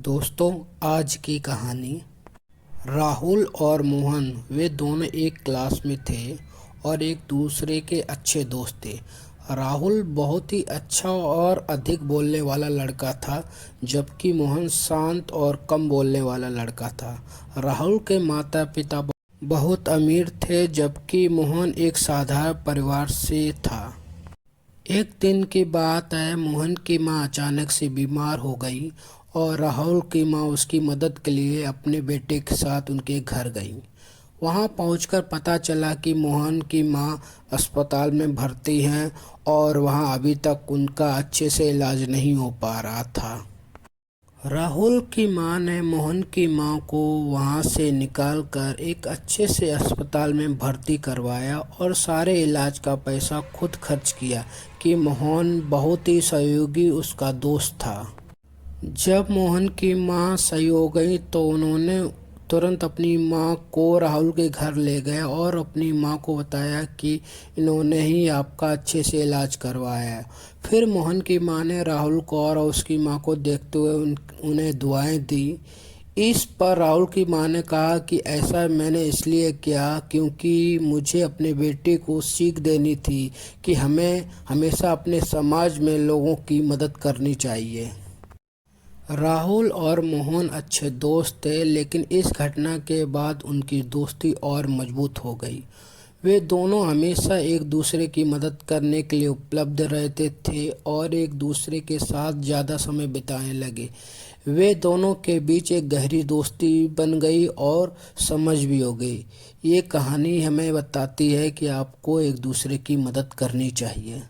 दोस्तों, आज की कहानी। राहुल और मोहन वे दोनों एक क्लास में थे और एक दूसरे के अच्छे दोस्त थे। राहुल बहुत ही अच्छा और अधिक बोलने वाला लड़का था, जबकि मोहन शांत और कम बोलने वाला लड़का था। राहुल के माता पिता बहुत अमीर थे, जबकि मोहन एक साधारण परिवार से था। एक दिन की बात है, मोहन की मां अचानक से बीमार हो गई और राहुल की मां उसकी मदद के लिए अपने बेटे के साथ उनके घर गई। वहां पहुंचकर पता चला कि मोहन की मां अस्पताल में भर्ती हैं और वहां अभी तक उनका अच्छे से इलाज नहीं हो पा रहा था। राहुल की मां ने मोहन की मां को वहां से निकालकर एक अच्छे से अस्पताल में भर्ती करवाया और सारे इलाज का पैसा खुद खर्च किया कि मोहन बहुत ही सहयोगी उसका दोस्त था। जब मोहन की मां सही हो गई तो उन्होंने तुरंत अपनी मां को राहुल के घर ले गए और अपनी मां को बताया कि इन्होंने ही आपका अच्छे से इलाज करवाया है। फिर मोहन की मां ने राहुल को और उसकी मां को देखते हुए उन्हें दुआएं दी। इस पर राहुल की मां ने कहा कि ऐसा मैंने इसलिए किया क्योंकि मुझे अपने बेटे को सीख देनी थी कि हमें हमेशा अपने समाज में लोगों की मदद करनी चाहिए। राहुल और मोहन अच्छे दोस्त थे, लेकिन इस घटना के बाद उनकी दोस्ती और मजबूत हो गई। वे दोनों हमेशा एक दूसरे की मदद करने के लिए उपलब्ध रहते थे और एक दूसरे के साथ ज़्यादा समय बिताने लगे। वे दोनों के बीच एक गहरी दोस्ती बन गई और समझ भी हो गई। ये कहानी हमें बताती है कि आपको एक दूसरे की मदद करनी चाहिए।